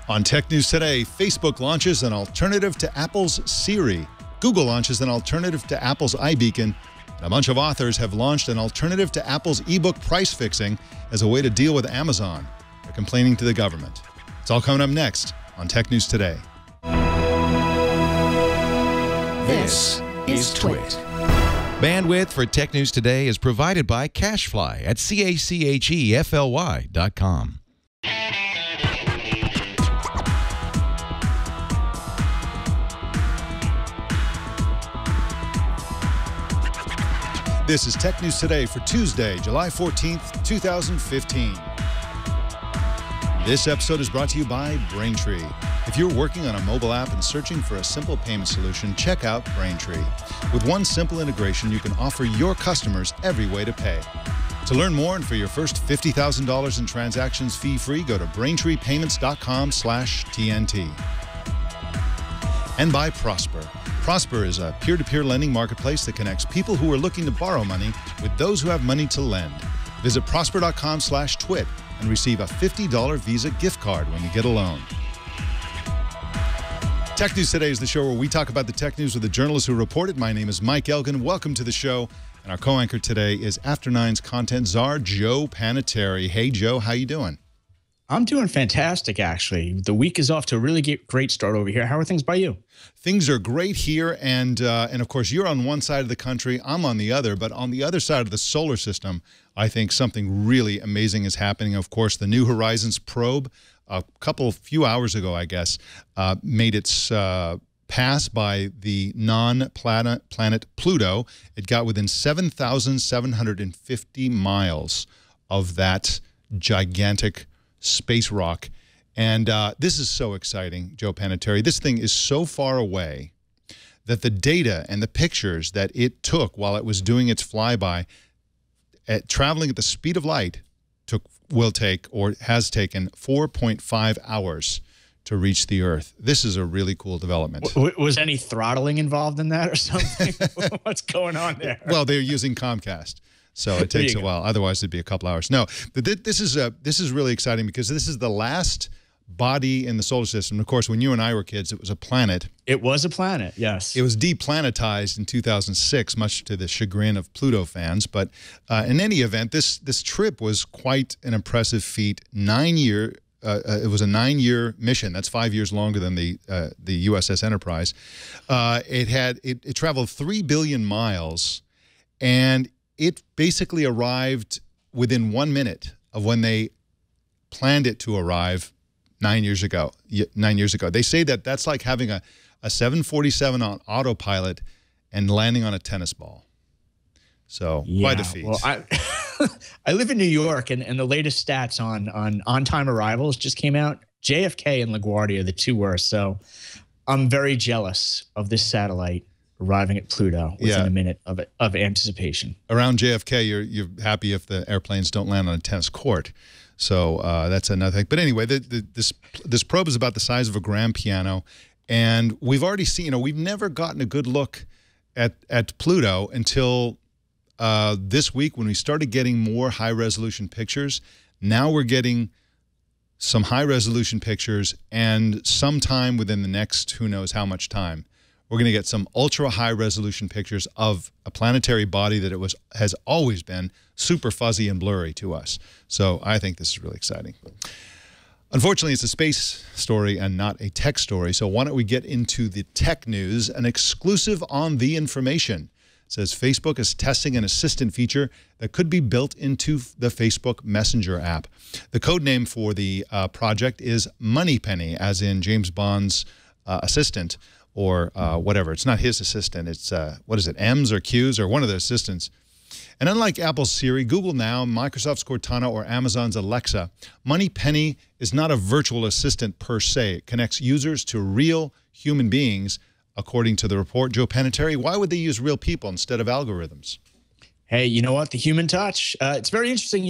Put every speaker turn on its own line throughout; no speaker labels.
On Tech News Today, Facebook launches an alternative to Apple's Siri. Google launches an alternative to Apple's iBeacon. And a bunch of authors have launched an alternative to Apple's ebook price fixing as a way to deal with Amazon. They're complaining to the government. It's all coming up next on Tech News Today.
This is Twit.
Bandwidth for Tech News Today is provided by Cachefly at CACHEFLY.com.
This is Tech News Today for Tuesday, July 14th, 2015. This episode is brought to you by Braintree. If you're working on a mobile app and searching for a simple payment solution, check out Braintree. With one simple integration, you can offer your customers every way to pay. To learn more and for your first $50,000 in transactions fee-free, go to BraintreePayments.com/TNT. And by Prosper. Prosper is a peer-to-peer lending marketplace that connects people who are looking to borrow money with those who have money to lend. Visit prosper.com/twit and receive a $50 Visa gift card when you get a loan. Tech News Today is the show where we talk about the tech news with the journalists who report it. My name is Mike Elgan. Welcome to the show. And our co-anchor today is After Nine's content czar, Joe Panettieri. Hey, Joe, how you doing?
I'm doing fantastic, actually. The week is off to a really great start over here. How are things by you?
Things are great here, and of course, you're on one side of the country, I'm on the other, but on the other side of the solar system, I think something really amazing is happening. Of course, the New Horizons probe, a few hours ago, I guess, made its pass by the non-planet Pluto. It got within 7,750 miles of that gigantic space rock. And this is so exciting, Joe Panettieri. This thing is so far away that the data and the pictures that it took while it was doing its flyby, traveling at the speed of light, has taken 4.5 hours to reach the Earth. This is a really cool development.
Was any throttling involved in that or something? What's going on there?
Well, they're using Comcast. So it takes a while. Otherwise, it'd be a couple hours. No, but this is really exciting because this is the last body in the solar system. Of course, when you and I were kids, it was a planet.
It was a planet, yes.
It was deplanetized in 2006, much to the chagrin of Pluto fans. But in any event, this trip was quite an impressive feat. It was a 9-year mission. That's 5 years longer than the USS Enterprise. It traveled 3 billion miles, and it basically arrived within 1 minute of when they planned it to arrive 9 years ago. They say that that's like having a 747 on autopilot and landing on a tennis ball. So quite a feat. Well,
I live in New York, and the latest stats on-time arrivals just came out. JFK and LaGuardia are the two worst. So I'm very jealous of this satellite arriving at Pluto within a minute of anticipation.
Around JFK, you're happy if the airplanes don't land on a tennis court. So that's another thing. But anyway, this probe is about the size of a grand piano, and we've already seen. We've never gotten a good look at Pluto until this week when we started getting more high-resolution pictures. Now we're getting some high-resolution pictures, and sometime within the next who knows how much time, we're going to get some ultra-high-resolution pictures of a planetary body that has always been super fuzzy and blurry to us. So I think this is really exciting. Unfortunately, it's a space story and not a tech story, so why don't we get into the tech news, an exclusive on The Information. It says Facebook is testing an assistant feature that could be built into the Facebook Messenger app. The code name for the project is Moneypenny, as in James Bond's assistant, or whatever. It's not his assistant. It's, what is it, M's or Q's or one of the assistants. And unlike Apple's Siri, Google Now, Microsoft's Cortana, or Amazon's Alexa, Moneypenny is not a virtual assistant per se. It connects users to real human beings, according to the report. Joe Panettieri, why would they use real people instead of algorithms?
Hey, you know what? The human touch. It's very interesting.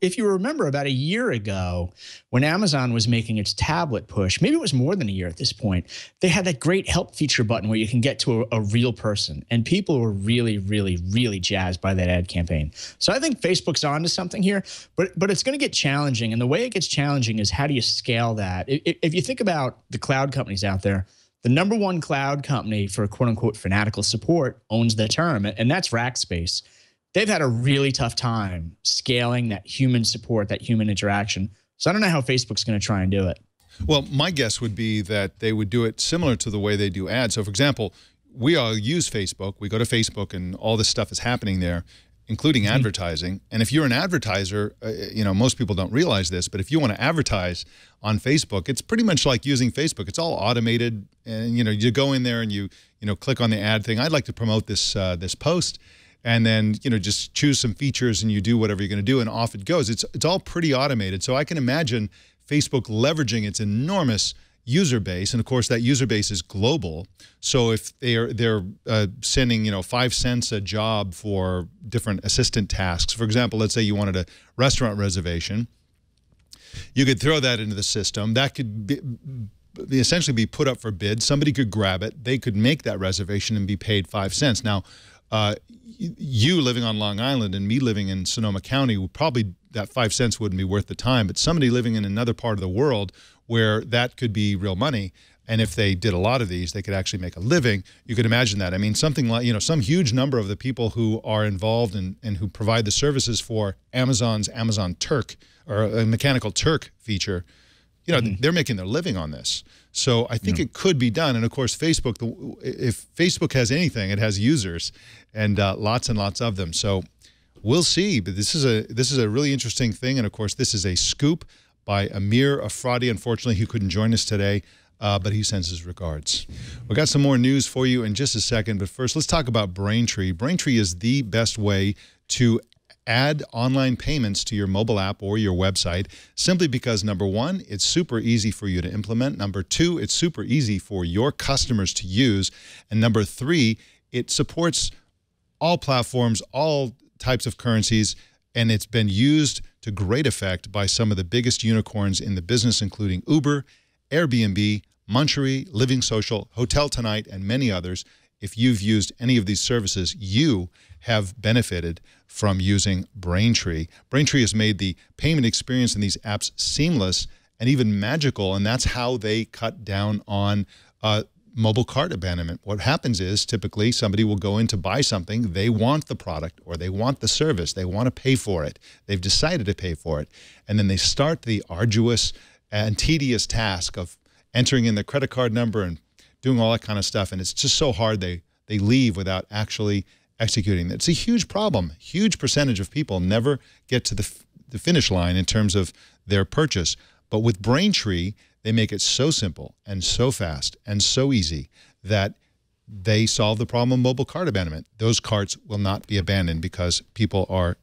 If you remember about a year ago when Amazon was making its tablet push, maybe it was more than a year at this point, they had that great help feature button where you can get to a real person. And people were really, really, really jazzed by that ad campaign. So I think Facebook's onto something here, but it's going to get challenging. And the way it gets challenging is how do you scale that? If you think about the cloud companies out there, the #1 cloud company for quote unquote fanatical support owns the term, and that's Rackspace. They've had a really tough time scaling that human support, that human interaction. So I don't know how Facebook's going to try and do it.
Well, my guess would be that they would do it similar to the way they do ads. So, for example, we all use Facebook. We go to Facebook and all this stuff is happening there, including advertising. And if you're an advertiser, most people don't realize this, but if you want to advertise on Facebook, it's pretty much like using Facebook. It's all automated, and you go in there and you click on the ad thing. I'd like to promote this this post. And then, just choose some features and you do whatever you're going to do and off it goes. It's all pretty automated. So I can imagine Facebook leveraging its enormous user base. And of course, that user base is global. So if they're sending, 5 cents a job for different assistant tasks. For example, let's say you wanted a restaurant reservation. You could throw that into the system. That could essentially be put up for bid. Somebody could grab it. They could make that reservation and be paid 5 cents. Now, you living on Long Island and me living in Sonoma County, probably that 5 cents wouldn't be worth the time. But somebody living in another part of the world where that could be real money, and if they did a lot of these, they could actually make a living. You could imagine that. I mean, something like, some huge number of the people who are involved and who provide the services for Amazon's Amazon Turk or a Mechanical Turk feature, they're making their living on this. So I think it could be done. And of course, Facebook, if Facebook has anything, it has users and lots and lots of them. So we'll see. But this is a really interesting thing. And of course, this is a scoop by Amir Afradi. Unfortunately, he couldn't join us today, but he sends his regards. We've got some more news for you in just a second. But first, let's talk about Braintree. Braintree is the best way to add online payments to your mobile app or your website, simply because, #1, it's super easy for you to implement. #2, it's super easy for your customers to use. And #3, it supports all platforms, all types of currencies, and it's been used to great effect by some of the biggest unicorns in the business, including Uber, Airbnb, Munchery, Living Social, Hotel Tonight, and many others. If you've used any of these services, you have benefited from using Braintree. Braintree has made the payment experience in these apps seamless and even magical, and that's how they cut down on mobile cart abandonment. What happens is typically somebody will go in to buy something, they want the product or they want the service, they want to pay for it, they've decided to pay for it, and then they start the arduous and tedious task of entering in their credit card number and doing all that kind of stuff, and it's just so hard they leave without actually executing it. It's a huge problem. Huge percentage of people never get to the finish line in terms of their purchase. But with Braintree, they make it so simple and so fast and so easy that they solve the problem of mobile cart abandonment. Those carts will not be abandoned because people are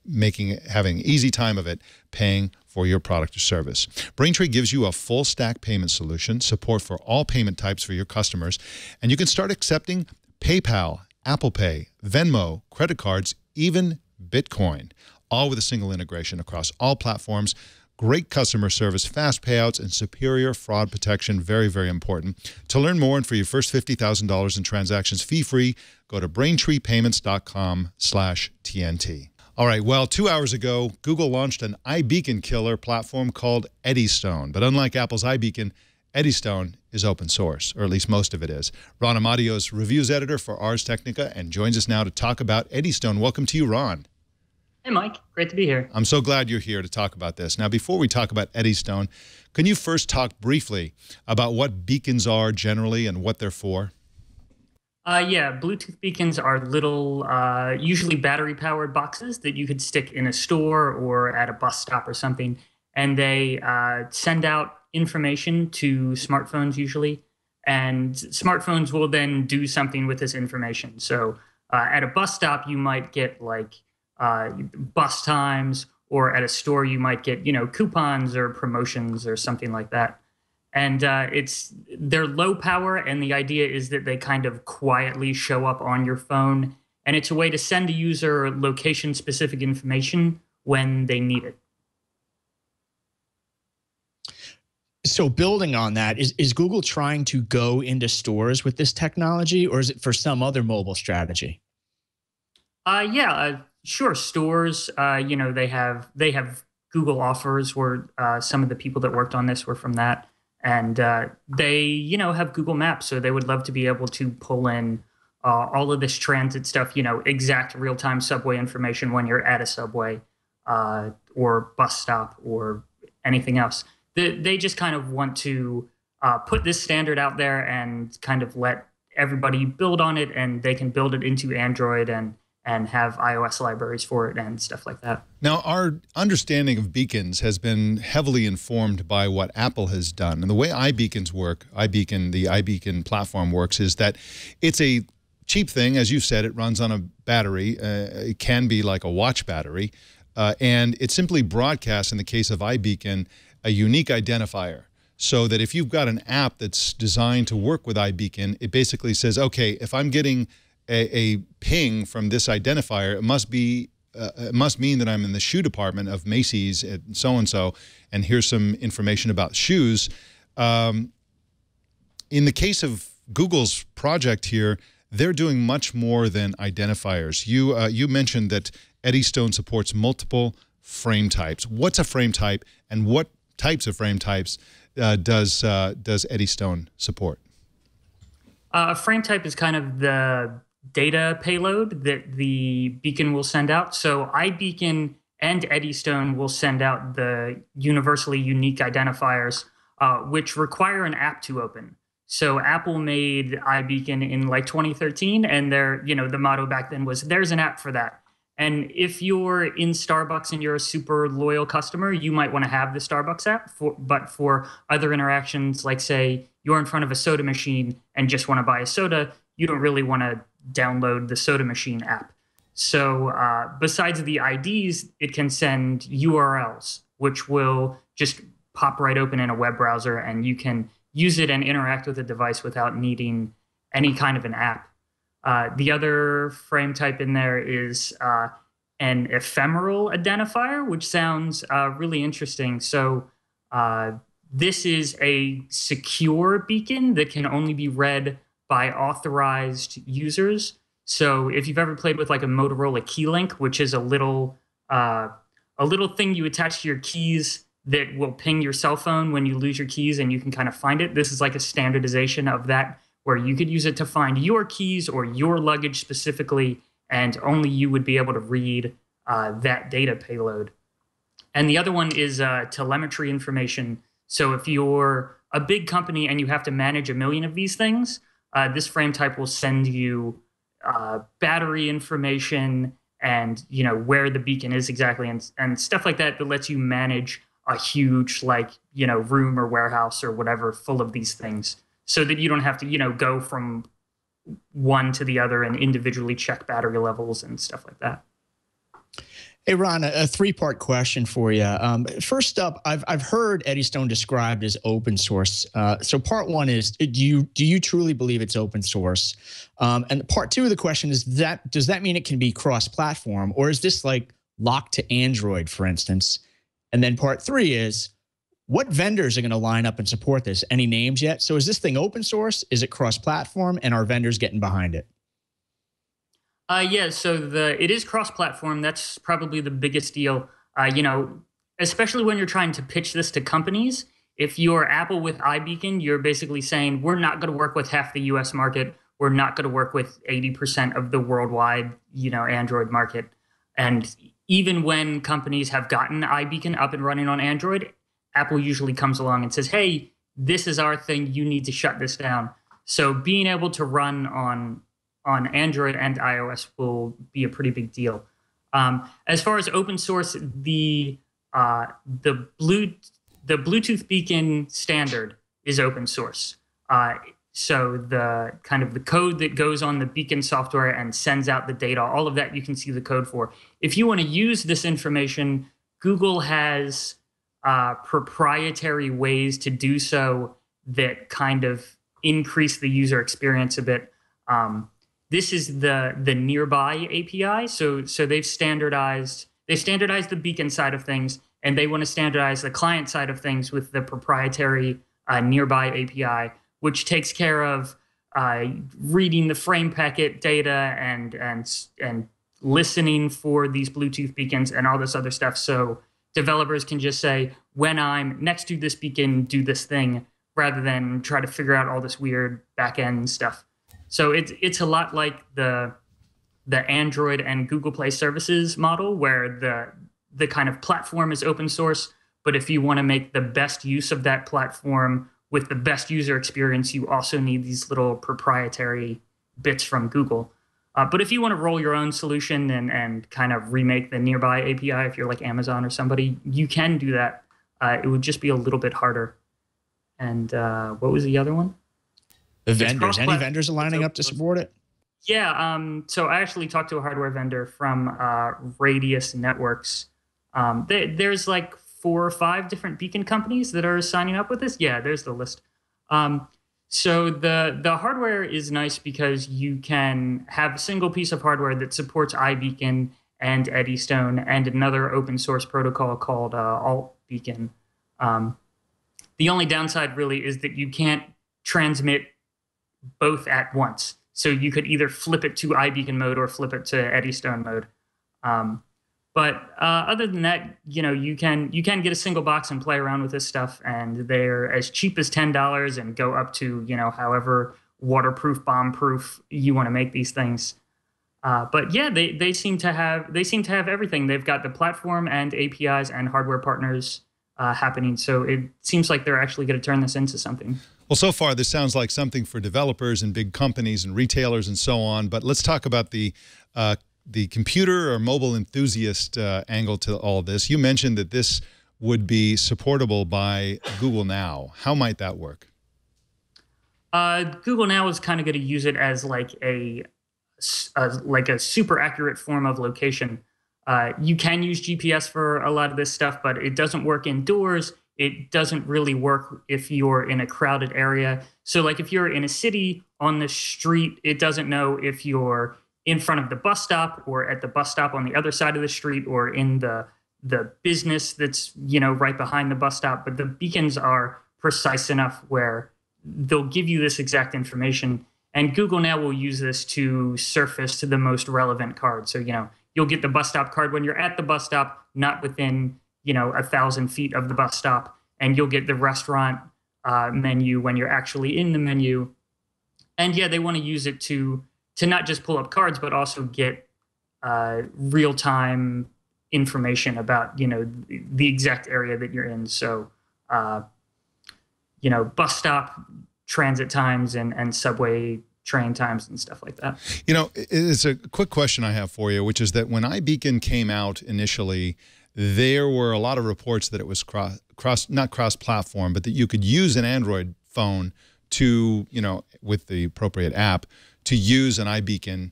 having an easy time of it, paying for your product or service. Braintree gives you a full stack payment solution, support for all payment types for your customers, and you can start accepting PayPal, Apple Pay, Venmo, credit cards, even Bitcoin, all with a single integration across all platforms. Great customer service, fast payouts, and superior fraud protection. Very, very important. To learn more and for your first $50,000 in transactions fee-free, go to BraintreePayments.com/TNT. All right, well, 2 hours ago, Google launched an iBeacon killer platform called Eddystone. But unlike Apple's iBeacon, Eddystone is open source, or at least most of it is. Ron Amadeo is reviews editor for Ars Technica and joins us now to talk about Eddystone. Welcome to you, Ron.
Hey, Mike. Great to be here.
I'm so glad you're here to talk about this. Now, before we talk about Eddystone, can you first talk briefly about what beacons are generally and what they're for?
Yeah, Bluetooth beacons are little, usually battery-powered boxes that you could stick in a store or at a bus stop or something, and they send out information to smartphones usually, and smartphones will then do something with this information. So at a bus stop, you might get like bus times, or at a store, you might get, coupons or promotions or something like that. And they're low power, and the idea is that they kind of quietly show up on your phone and it's a way to send a user location-specific information when they need it.
So building on that, is Google trying to go into stores with this technology, or is it for some other mobile strategy?
Sure. Stores, they have Google offers where some of the people that worked on this were from that. And they, have Google Maps. So they would love to be able to pull in all of this transit stuff, exact real-time subway information when you're at a subway or bus stop or anything else. They just kind of want to put this standard out there and kind of let everybody build on it, and they can build it into Android and have iOS libraries for it and stuff like that.
Now, our understanding of beacons has been heavily informed by what Apple has done. And the way iBeacons work, the iBeacon platform works, is that it's a cheap thing. As you said, it runs on a battery. It can be like a watch battery. And it simply broadcasts, in the case of iBeacon, a unique identifier. So that if you've got an app that's designed to work with iBeacon, it basically says, okay, if I'm getting a ping from this identifier, it must mean that I'm in the shoe department of Macy's at so-and-so, and here's some information about shoes. In the case of Google's project here, they're doing much more than identifiers. You mentioned that Eddystone supports multiple frame types. What's a frame type, and what types of frame types does Eddystone support?
A frame type is kind of the data payload that the beacon will send out. So iBeacon and Eddystone will send out the universally unique identifiers, which require an app to open. So Apple made iBeacon in like 2013, and the motto back then was, there's an app for that. And if you're in Starbucks and you're a super loyal customer, you might want to have the Starbucks app. But for other interactions, like say you're in front of a soda machine and just want to buy a soda, you don't really want to download the soda machine app. So besides the IDs, it can send URLs, which will just pop right open in a web browser, and you can use it and interact with the device without needing any kind of an app. The other frame type in there is an ephemeral identifier, which sounds really interesting. So this is a secure beacon that can only be read by authorized users. So if you've ever played with like a Motorola Keylink, which is a little thing you attach to your keys that will ping your cell phone when you lose your keys and you can kind of find it. This is like a standardization of that, where you could use it to find your keys or your luggage specifically, and only you would be able to read that data payload. And the other one is telemetry information. So if you're a big company and you have to manage 1 million of these things, this frame type will send you battery information and where the beacon is exactly, and stuff like that lets you manage a huge room or warehouse or whatever full of these things, so that you don't have to go from one to the other and individually check battery levels and stuff like that.
Hey, Ron, a three-part question for you. First up, I've heard Eddystone described as open source. So part one is, do you truly believe it's open source? And part two of the question is, does that mean it can be cross-platform, or is this like locked to Android, for instance? And then part three is, what vendors are going to line up and support this? Any names yet? So is this thing open source? Is it cross-platform? And are vendors getting behind it?
Yeah, so it is cross-platform. That's probably the biggest deal. Especially when you're trying to pitch this to companies. If you're Apple with iBeacon, you're basically saying, we're not going to work with half the US market. We're not going to work with 80% of the worldwide, Android market. And even when companies have gotten iBeacon up and running on Android, Apple usually comes along and says, hey, this is our thing. You need to shut this down. So being able to run on Android and iOS will be a pretty big deal. As far as open source, the Bluetooth beacon standard is open source. So the kind of the code that goes on the beacon software and sends out the data, all of that you can see the code for. If you want to use this information, Google has proprietary ways to do so that kind of increase the user experience a bit. this is the nearby API. So they've standardized the beacon side of things, and they want to standardize the client side of things with the proprietary nearby API, which takes care of reading the frame packet data and listening for these Bluetooth beacons and all this other stuff. So developers can just say, when I'm next to this beacon, do this thing, rather than try to figure out all this weird back-end stuff. So it's a lot like the Android and Google Play services model, where the kind of platform is open source, but if you want to make the best use of that platform with the best user experience, you also need these little proprietary bits from Google. But if you want to roll your own solution and kind of remake the nearby API, if you're like Amazon or somebody, you can do that. It would just be a little bit harder. And what was the other one?
The vendors. Any vendors are lining up to support it?
Yeah. So I actually talked to a hardware vendor from Radius Networks. There's like 4 or 5 different beacon companies that are signing up with this. Yeah, there's the list. So the hardware is nice because you can have a single piece of hardware that supports iBeacon and Eddystone and another open source protocol called AltBeacon. The only downside really is that you can't transmit both at once. So you could either flip it to iBeacon mode or flip it to Eddystone mode. But other than that, you can get a single box and play around with this stuff, and they're as cheap as $10 and go up to however waterproof, bomb-proof you want to make these things. But yeah, they seem to have everything. They've got the platform and APIs and hardware partners happening. So it seems like they're actually going to turn this into something.
Well, so far this sounds like something for developers and big companies and retailers and so on. But let's talk about the computer or mobile enthusiast angle to all of this. You mentioned that this would be supportable by Google Now. How might that work?
Google Now is kind of going to use it as like a super accurate form of location. You can use GPS for a lot of this stuff, but it doesn't work indoors. It doesn't really work if you're in a crowded area. So like if you're in a city on the street, it doesn't know if you're in front of the bus stop or at the bus stop on the other side of the street or in the business that's, right behind the bus stop. But the beacons are precise enough where they'll give you this exact information. And Google Now will use this to surface to the most relevant card. So, you'll get the bus stop card when you're at the bus stop, not within, 1,000 feet of the bus stop. And you'll get the restaurant menu when you're actually in the menu. And yeah, they want to use it to not just pull up cards, but also get real-time information about, the exact area that you're in. So, bus stop transit times and subway train times and stuff like that.
It's a quick question I have for you, which is that when iBeacon came out initially, there were a lot of reports that it was not cross-platform, but that you could use an Android phone to, with the appropriate app, to use an iBeacon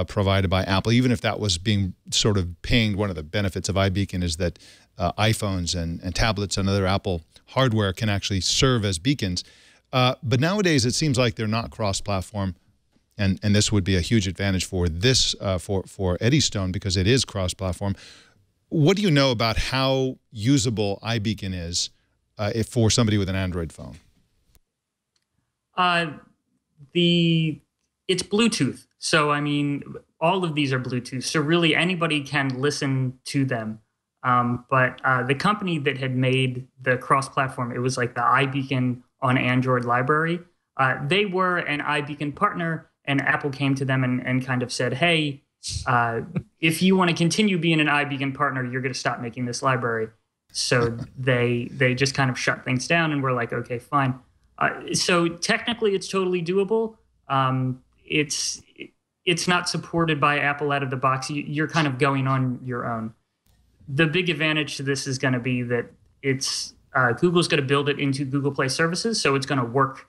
provided by Apple, even if that was being sort of pinged. One of the benefits of iBeacon is that iPhones and tablets and other Apple hardware can actually serve as beacons. But nowadays, it seems like they're not cross-platform, and this would be a huge advantage for this for Eddystone because it is cross-platform. What do you know about how usable iBeacon is for somebody with an Android phone?
It's Bluetooth. So, I mean, all of these are Bluetooth. So really anybody can listen to them. But the company that had made the cross-platform, it was like the iBeacon on Android library. They were an iBeacon partner, and Apple came to them and kind of said, hey, if you want to continue being an iBeacon partner, you're going to stop making this library. So they just kind of shut things down, and we're like, okay, fine. So technically, it's totally doable. It's not supported by Apple out of the box. You're kind of going on your own. The big advantage to this is going to be that it's Google's going to build it into Google Play services, so it's going to work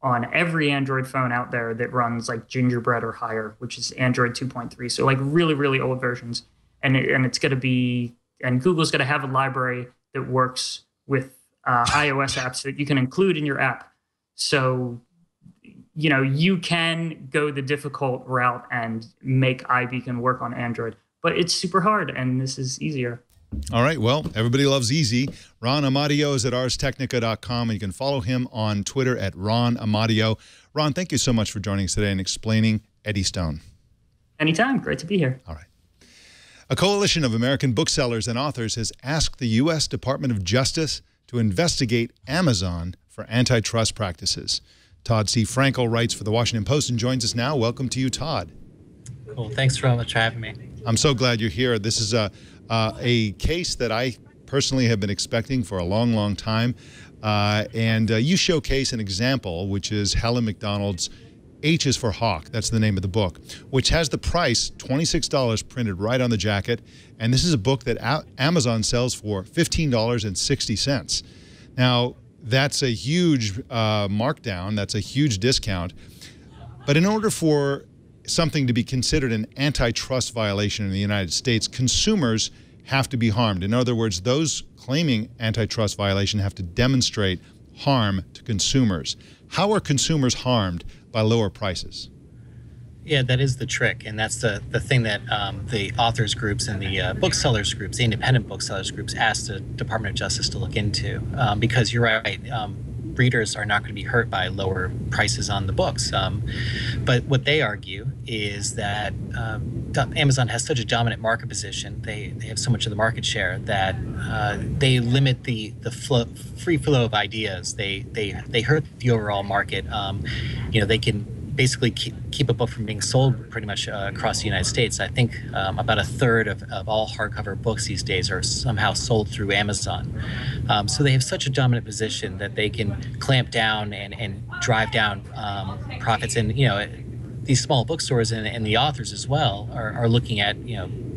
on every Android phone out there that runs like Gingerbread or higher, which is Android 2.3. So like really, really old versions, and it's going to be, and Google's going to have a library that works with iOS apps that you can include in your app. So you can go the difficult route and make iBeacon work on Android, but it's super hard, and this is easier.
All right. Well, everybody loves easy. Ron Amadeo is at arstechnica.com, and you can follow him on Twitter at Ron Amadeo. Ron, thank you so much for joining us today and explaining Eddystone.
Anytime. Great to be here.
All right. A coalition of American booksellers and authors has asked the U.S. Department of Justice to investigate Amazon for antitrust practices. Todd C. Frankel writes for the Washington Post and joins us now. Welcome to you, Todd.
Cool. Thanks so much for having me.
I'm so glad you're here. This is a case that I personally have been expecting for a long, long time. And you showcase an example, which is Helen McDonald's H is for Hawk. That's the name of the book, which has the price, $26, printed right on the jacket. And this is a book that Amazon sells for $15.60. Now, that's a huge markdown. That's a huge discount. But in order for something to be considered an antitrust violation in the United States, consumers have to be harmed. In other words, those claiming antitrust violation have to demonstrate harm to consumers. How are consumers harmed by lower prices?
Yeah, that is the trick, and that's the thing that the authors groups and the booksellers groups, the independent booksellers groups, asked the Department of Justice to look into, because you're right, readers are not going to be hurt by lower prices on the books. But what they argue is that Amazon has such a dominant market position, they have so much of the market share that they limit the free flow of ideas. They hurt the overall market. They can basically keep a book from being sold pretty much across the United States. I think about a third of all hardcover books these days are somehow sold through Amazon. So they have such a dominant position that they can clamp down and drive down profits. And, these small bookstores and the authors as well are looking at,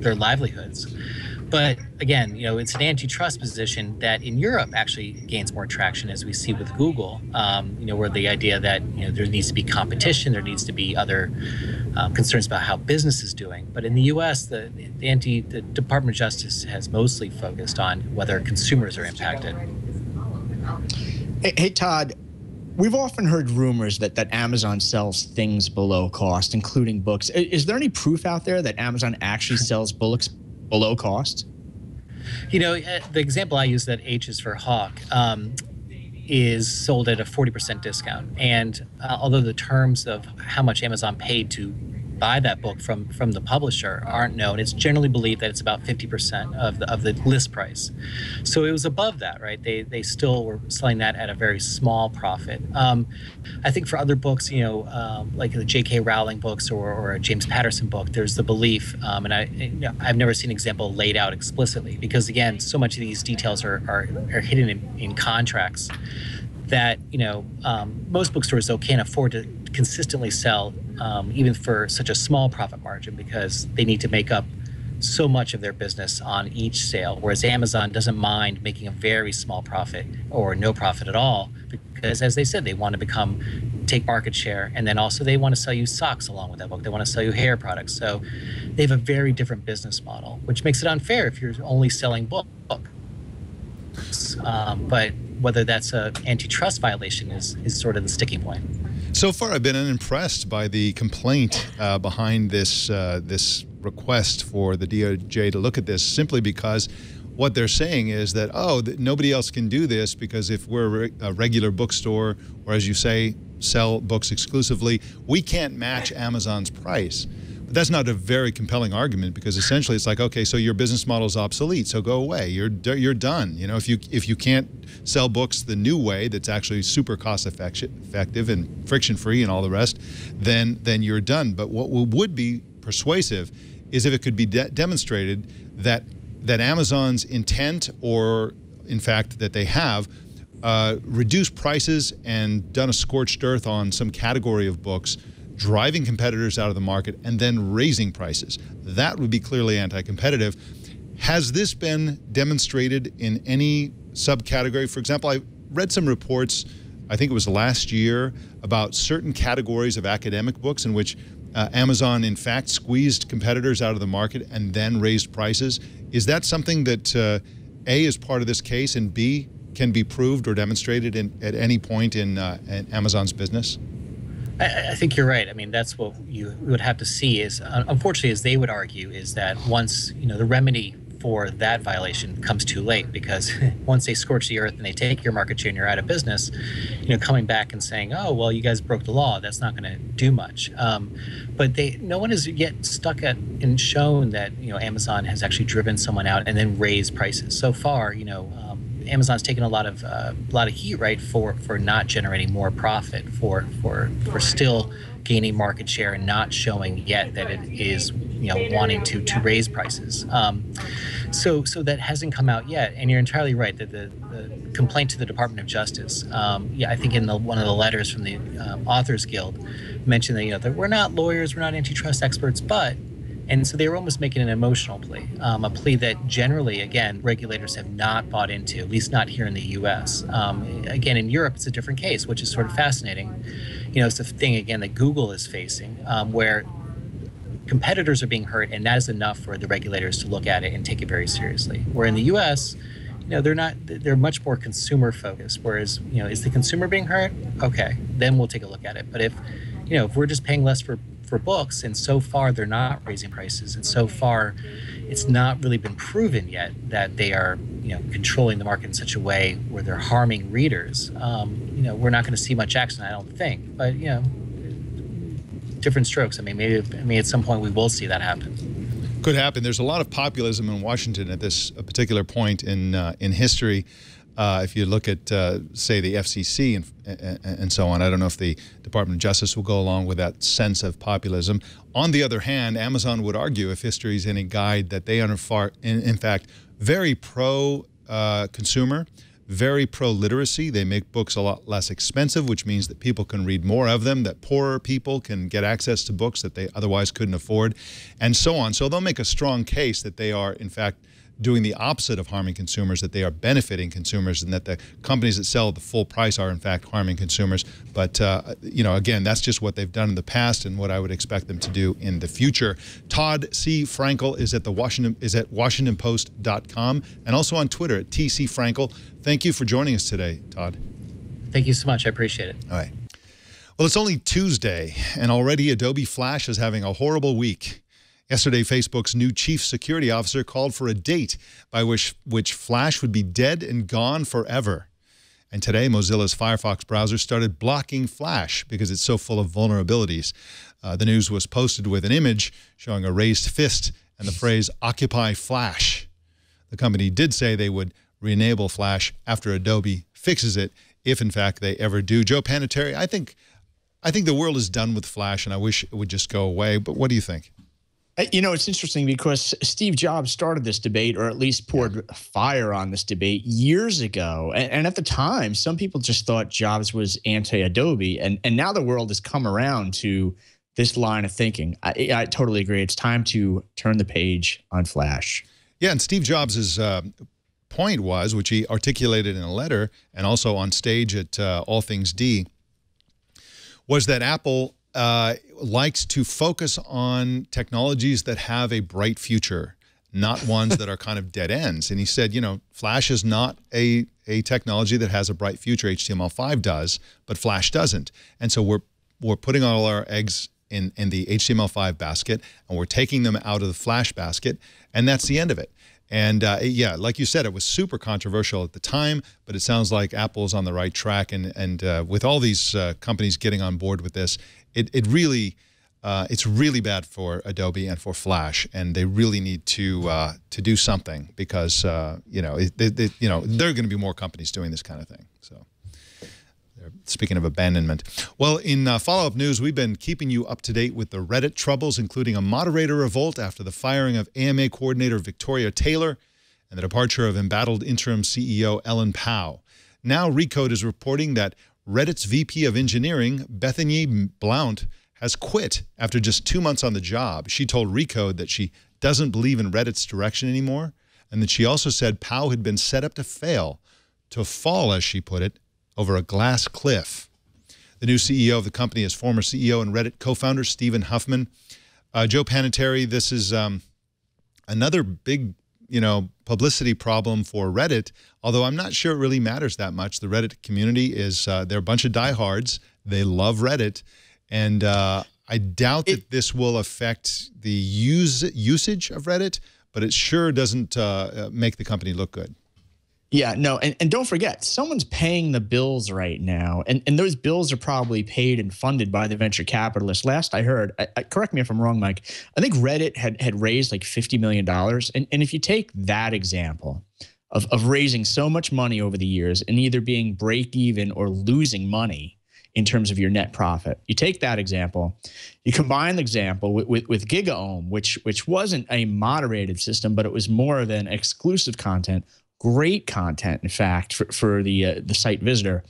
their livelihoods. But again, it's an antitrust position that in Europe actually gains more traction, as we see with Google, where the idea that there needs to be competition, there needs to be other concerns about how business is doing. But in the U.S., the Department of Justice has mostly focused on whether consumers are impacted.
Hey, Todd, we've often heard rumors that Amazon sells things below cost, including books. Is there any proof out there that Amazon actually sells books below cost?
The example I use, that H is for Hawk, is sold at a 40% discount. And although the terms of how much Amazon paid to buy that book from the publisher aren't known, it's generally believed that it's about 50% of the list price. So it was above that, right? They still were selling that at a very small profit. I think for other books, like the J.K. Rowling books or a James Patterson book, there's the belief, and I've never seen an example laid out explicitly, because again, so much of these details are hidden in contracts that most bookstores though can't afford to consistently sell even for such a small profit margin, because they need to make up so much of their business on each sale, whereas Amazon doesn't mind making a very small profit or no profit at all, because as they said, they want to take market share, and then also they want to sell you socks along with that book. They want to sell you hair products. So they have a very different business model, which makes it unfair if you're only selling books. But whether that's an antitrust violation is sort of the sticking point.
So far, I've been unimpressed by the complaint behind this request for the DOJ to look at this, simply because what they're saying is that, nobody else can do this, because if we're a regular bookstore, or as you say, sell books exclusively, we can't match Amazon's price. But that's not a very compelling argument, because essentially it's like, okay, so your business model is obsolete, so go away. You're done. If you can't sell books the new way, that's actually super cost effective and friction free and all the rest, then you're done. But what would be persuasive is if it could be demonstrated that Amazon's intent, or in fact that they have reduced prices and done a scorched earth on some category of books, driving competitors out of the market, and then raising prices. That would be clearly anti-competitive. Has this been demonstrated in any subcategory? For example, I read some reports, I think it was last year, about certain categories of academic books in which Amazon, in fact, squeezed competitors out of the market and then raised prices. Is that something that, A, is part of this case, and B, can be proved or demonstrated at any point in Amazon's business?
I think you're right. I mean, that's what you would have to see is, unfortunately, as they would argue, is that once, the remedy for that violation comes too late, because once they scorch the earth and they take your market share and you're out of business, coming back and saying, oh, well, you guys broke the law, that's not going to do much. But no one has yet stuck at and shown that, Amazon has actually driven someone out and then raised prices. So far, Amazon's taken a lot of heat, right, for not generating more profit, for still gaining market share and not showing yet that it is wanting to raise prices. So that hasn't come out yet. And you're entirely right that the complaint to the Department of Justice, I think in one of the letters from the Authors Guild mentioned that that we're not lawyers, we're not antitrust experts, but. And so they were almost making an emotional plea, a plea that generally, again, regulators have not bought into, at least not here in the U.S. Again, in Europe, it's a different case, which is sort of fascinating. It's the thing, again, that Google is facing, where competitors are being hurt, and that is enough for the regulators to look at it and take it very seriously. Where in the U.S., they're much more consumer focused, whereas, is the consumer being hurt? Okay, then we'll take a look at it. But if we're just paying less for books, and so far they're not raising prices, and so far it's not really been proven yet that they are controlling the market in such a way where they're harming readers, we're not going to see much action, I don't think. But different strokes. I mean, maybe at some point we will see that happen.
Could happen. There's a lot of populism in Washington at this particular point in history. If you look at, say, the FCC and so on, I don't know if the Department of Justice will go along with that sense of populism. On the other hand, Amazon would argue, if history is any guide, that they are, in fact, very pro-consumer, very pro-literacy. They make books a lot less expensive, which means that people can read more of them, that poorer people can get access to books that they otherwise couldn't afford, and so on. So they'll make a strong case that they are, in fact, doing the opposite of harming consumers, that they are benefiting consumers, and that the companies that sell at the full price are in fact harming consumers. But again, that's just what they've done in the past and what I would expect them to do in the future. Todd C. Frankel is at WashingtonPost.com and also on Twitter at TC Frankel. Thank you for joining us today, Todd.
Thank you so much. I appreciate it.
All right. Well, it's only Tuesday, and already Adobe Flash is having a horrible week. Yesterday, Facebook's new chief security officer called for a date by which Flash would be dead and gone forever. And today, Mozilla's Firefox browser started blocking Flash because it's so full of vulnerabilities. The news was posted with an image showing a raised fist and the phrase, "Occupy Flash." The company did say they would re-enable Flash after Adobe fixes it, if in fact they ever do. Joe Panettieri, I think the world is done with Flash, and I wish it would just go away. But what do you think?
It's interesting because Steve Jobs started this debate, or at least poured fire on this debate years ago. And at the time, some people just thought Jobs was anti-Adobe. And now the world has come around to this line of thinking. I totally agree. It's time to turn the page on Flash.
Yeah, and Steve Jobs' point was, which he articulated in a letter and also on stage at All Things D, was that Apple likes to focus on technologies that have a bright future, not ones that are kind of dead ends. And he said, Flash is not a technology that has a bright future. HTML5 does, but Flash doesn't. And so we're putting all our eggs in the HTML5 basket, and we're taking them out of the Flash basket, and that's the end of it. And yeah, like you said, it was super controversial at the time, but it sounds like Apple's on the right track. And with all these companies getting on board with this, it's really bad for Adobe and for Flash, and they really need to do something because there are going to be more companies doing this kind of thing. So. Speaking of abandonment. Well, in follow-up news, we've been keeping you up to date with the Reddit troubles, including a moderator revolt after the firing of AMA coordinator Victoria Taylor and the departure of embattled interim CEO Ellen Pao. Now Recode is reporting that Reddit's VP of Engineering, Bethany Blount, has quit after just 2 months on the job. She told Recode that she doesn't believe in Reddit's direction anymore, and that she also said Pao had been set up to fail, to fall, as she put it, over a glass cliff. The new CEO of the company is former CEO and Reddit co-founder Stephen Huffman. Joe Panettieri, this is another big, publicity problem for Reddit, although I'm not sure it really matters that much. The Reddit community is, they're a bunch of diehards. They love Reddit. And I doubt that this will affect the usage of Reddit, but it sure doesn't make the company look good.
Yeah, no, and don't forget, someone's paying the bills right now, and those bills are probably paid and funded by the venture capitalists. Last I heard, correct me if I'm wrong, Mike, I think Reddit had raised like $50 million. And if you take that example of raising so much money over the years and either being break even or losing money in terms of your net profit, you take that example, you combine the example with GigaOM, which wasn't a moderated system, but it was more of an exclusive content. Great content, in fact, for the site visitor.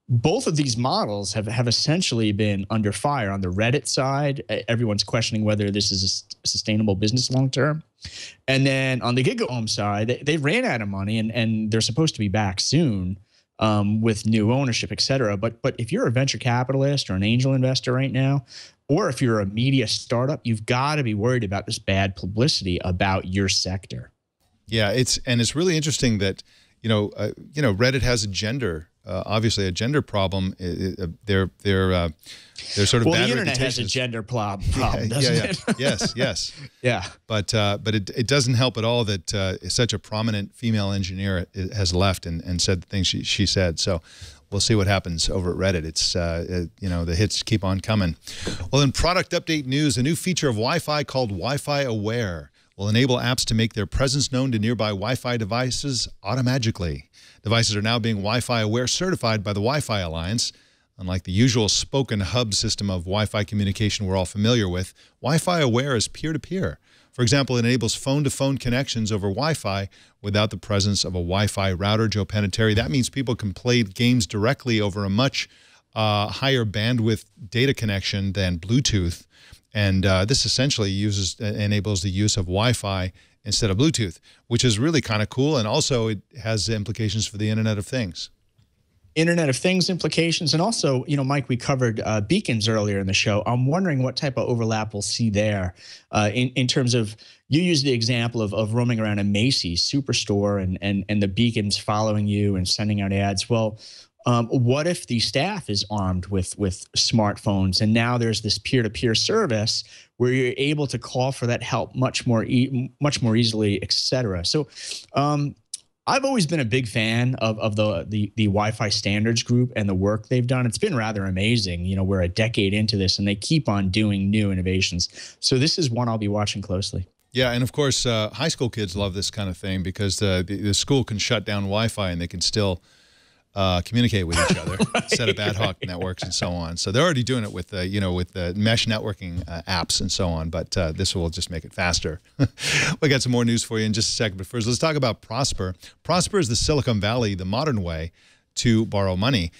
Both of these models have essentially been under fire. On the Reddit side, everyone's questioning whether this is a sustainable business long term. And then on the GigaOM side, they ran out of money, and they're supposed to be back soon with new ownership, et cetera. But if you're a venture capitalist or an angel investor right now, or if you're a media startup, you've got to be worried about this bad publicity about your sector.
Yeah, it's really interesting that Reddit has a gender, obviously a gender problem. They're sort of
well,
bad
the internet
reputations.
has a gender problem, doesn't it?
Yes.
Yeah.
But it doesn't help at all that such a prominent female engineer has left and said the things she said. So we'll see what happens over at Reddit. It's the hits keep on coming. Well, in product update news, a new feature of Wi-Fi called Wi-Fi Aware will enable apps to make their presence known to nearby Wi-Fi devices automatically. Devices are now being Wi-Fi Aware certified by the Wi-Fi Alliance. Unlike the usual spoken hub system of Wi-Fi communication we're all familiar with, Wi-Fi Aware is peer-to-peer. For example, it enables phone-to-phone connections over Wi-Fi without the presence of a Wi-Fi router. Joe Panettieri, that means people can play games directly over a much higher bandwidth data connection than Bluetooth. And this essentially enables the use of Wi-Fi instead of Bluetooth, which is really kind of cool. And also it has implications for the Internet of Things.
Internet of Things implications. And also, Mike, we covered beacons earlier in the show. I'm wondering what type of overlap we'll see there in terms of, you use the example of roaming around a Macy's superstore and the beacons following you and sending out ads. Well, what if the staff is armed with smartphones, and now there's this peer-to-peer service where you're able to call for that help much more easily, et cetera. So I've always been a big fan of the Wi-Fi standards group and the work they've done. It's been rather amazing. We're a decade into this, and they keep on doing new innovations. So this is one I'll be watching closely.
Yeah, and of course, high school kids love this kind of thing because the school can shut down Wi-Fi and they can still communicate with each other, set up ad hoc networks and so on. So they're already doing it with the mesh networking apps and so on. But this will just make it faster. We got some more news for you in just a second. But first, let's talk about Prosper. Prosper is the Silicon Valley, the modern way to borrow money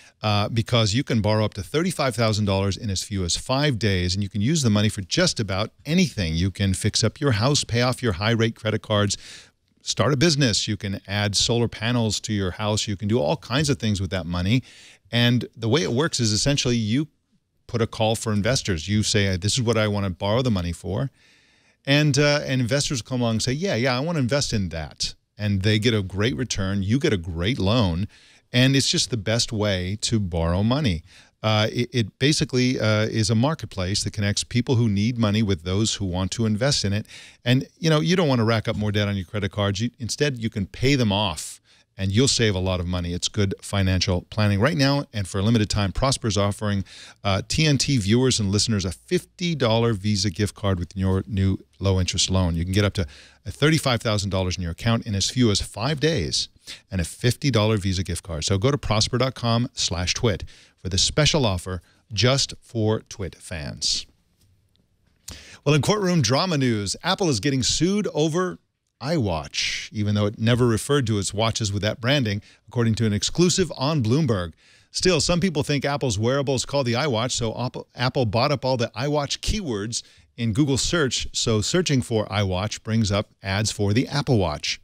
because you can borrow up to $35,000 in as few as 5 days, and you can use the money for just about anything. You can fix up your house, pay off your high-rate credit cards, start a business. You can add solar panels to your house. You can do all kinds of things with that money. And the way it works is essentially you put a call for investors. You say, this is what I want to borrow the money for. And investors come along and say, yeah, I want to invest in that. And they get a great return. You get a great loan. And it's just the best way to borrow money. It basically is a marketplace that connects people who need money with those who want to invest in it. And, you don't want to rack up more debt on your credit cards. Instead, you can pay them off, and you'll save a lot of money. It's good financial planning. Right now, and for a limited time, Prosper is offering TNT viewers and listeners a $50 Visa gift card with your new low-interest loan. You can get up to $35,000 in your account in as few as 5 days and a $50 Visa gift card. So go to prosper.com/twit for this special offer just for Twit fans. Well, in courtroom drama news, Apple is getting sued over iWatch, even though it never referred to its watches with that branding, according to an exclusive on Bloomberg. Still, some people think Apple's wearable is called the iWatch, so Apple bought up all the iWatch keywords in Google search, so searching for iWatch brings up ads for the Apple Watch.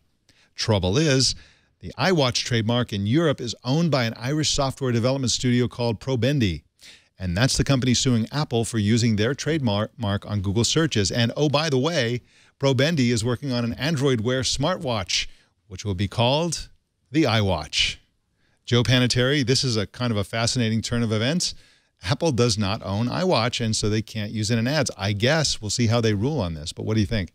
Trouble is, the iWatch trademark in Europe is owned by an Irish software development studio called Probendi. And that's the company suing Apple for using their trademark on Google searches. And oh, by the way, Probendi is working on an Android Wear smartwatch, which will be called the iWatch. Joe Panettieri, this is a kind of a fascinating turn of events. Apple does not own iWatch, and so they can't use it in ads. I guess we'll see how they rule on this, but what do you think?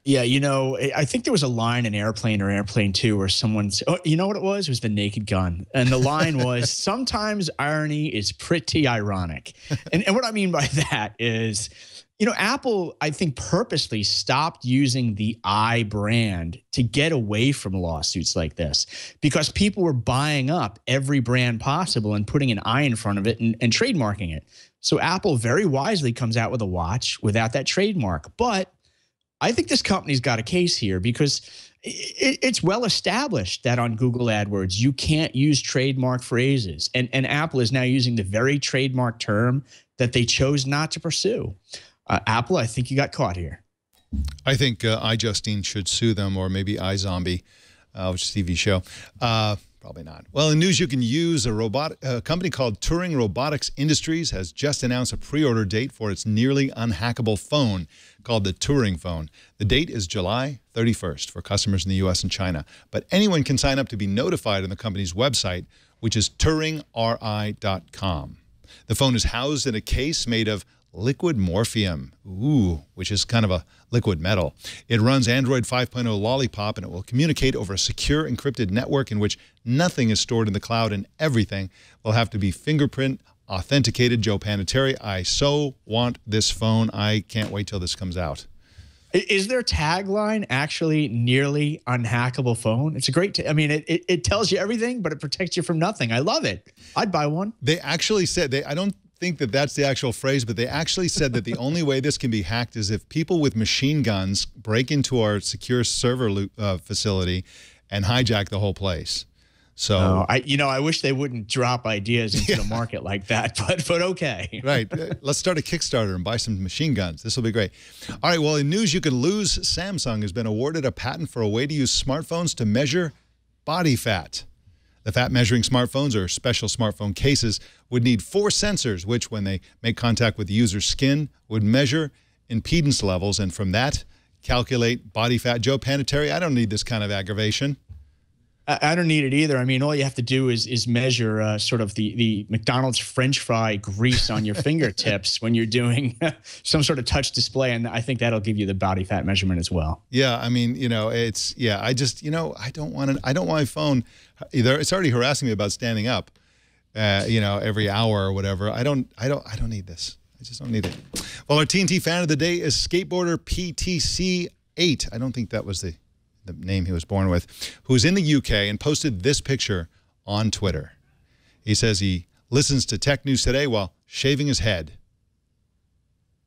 Yeah, you know, I think there was a line in Airplane or Airplane 2 where someone said, oh, you know what it was? It was The Naked Gun. And the line was, sometimes irony is pretty ironic. And what I mean by that is, you know, Apple, I think, purposely stopped using the I brand to get away from lawsuits like this because people were buying up every brand possible and putting an I in front of it and trademarking it. So Apple very wisely comes out with a watch without that trademark. But I think this company's got a case here because it's well established that on Google AdWords, you can't use trademark phrases. And Apple is now using the very trademark term that they chose not to pursue. Apple, I think you got caught here.
I think iJustine should sue them, or maybe iZombie, which is a TV show. Probably not. Well, in news you can use, a company called Turing Robotics Industries has just announced a pre-order date for its nearly unhackable phone called the Turing phone. The date is July 31st for customers in the U.S. and China. But anyone can sign up to be notified on the company's website, which is turingri.com. The phone is housed in a case made of liquid morphium, which is kind of a liquid metal. It runs Android 5.0 Lollipop, and it will communicate over a secure encrypted network in which nothing is stored in the cloud, and everything will have to be fingerprint authenticated. Joe Panettieri, I so want this phone. I can't wait till this comes out.
Is their tagline actually nearly unhackable phone? It's a great, I mean, it tells you everything, but it protects you from nothing. I love it. I'd buy one.
They actually said, I don't think that that's the actual phrase, but they actually said that the only way this can be hacked is if people with machine guns break into our secure server facility and hijack the whole place. So
I wish they wouldn't drop ideas into the market like that, but okay.
Right. Let's start a Kickstarter and buy some machine guns. This will be great. All right. Well, in news you can lose, Samsung has been awarded a patent for a way to use smartphones to measure body fat. The fat-measuring smartphones, or special smartphone cases, would need 4 sensors, which, when they make contact with the user's skin, would measure impedance levels, and from that, calculate body fat. Joe Panettieri, I don't need this kind of aggravation.
I don't need it either. I mean, all you have to do is measure sort of the McDonald's French fry grease on your fingertips when you're doing some sort of touch display, and I think that'll give you the body fat measurement as well.
Yeah, I mean, you know, it's I just, you know, I don't want my phone either. It's already harassing me about standing up, you know, every hour or whatever. I don't need this. I just don't need it. Well, our TNT fan of the day is skateboarder PTC8. I don't think that was the name he was born with, who's in the UK and posted this picture on Twitter. He says he listens to Tech News Today while shaving his head.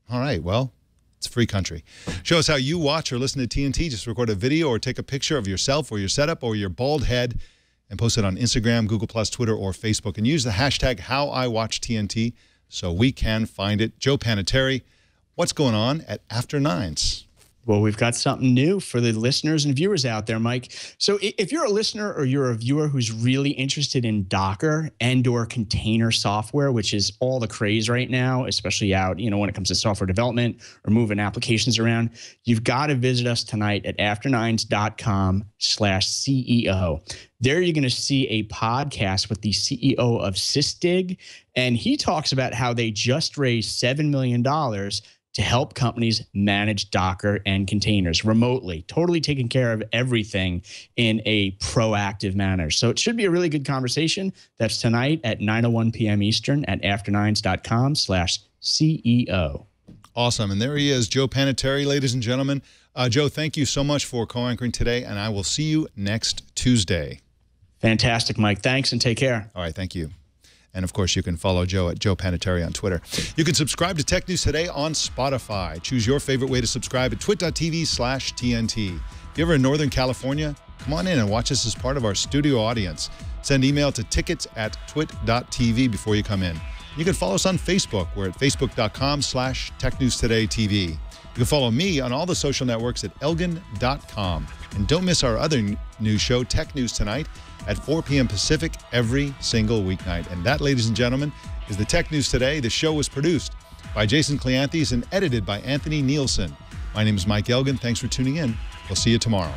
All right, well, it's a free country. Show us how you watch or listen to TNT. Just record a video or take a picture of yourself or your setup or your bald head and post it on Instagram, Google+, Twitter, or Facebook. And use the hashtag HowIWatchTNT so we can find it. Joe Panettieri, what's going on at After Nines?
Well, we've got something new for the listeners and viewers out there, Mike. So if you're a listener or you're a viewer who's really interested in Docker and/or container software, which is all the craze right now, especially out, you know, when it comes to software development or moving applications around, you've got to visit us tonight at afternines.com/CEO. There you're going to see a podcast with the CEO of Sysdig, and he talks about how they just raised $7 million to help companies manage Docker and containers remotely, totally taking care of everything in a proactive manner. So it should be a really good conversation. That's tonight at 9:01 p.m. Eastern at afternines.com/CEO.
Awesome. And there he is, Joe Panettieri, ladies and gentlemen. Joe, thank you so much for co-anchoring today, and I will see you next Tuesday.
Fantastic, Mike. Thanks, and take care.
All right, thank you. And, of course, you can follow Joe at Joe Panettieri on Twitter. You can subscribe to Tech News Today on Spotify. Choose your favorite way to subscribe at twit.tv/TNT. If you're ever in Northern California, come on in and watch us as part of our studio audience. Send email to tickets@twit.tv before you come in. You can follow us on Facebook. We're at facebook.com/TechNewsTodayTV. You can follow me on all the social networks at elgan.com. And don't miss our other news show, Tech News Tonight, at 4 p.m. Pacific every single weeknight. And that, ladies and gentlemen, is the Tech News Today. The show was produced by Jason Cleanthes and edited by Anthony Nielsen. My name is Mike Elgan. Thanks for tuning in. We'll see you tomorrow.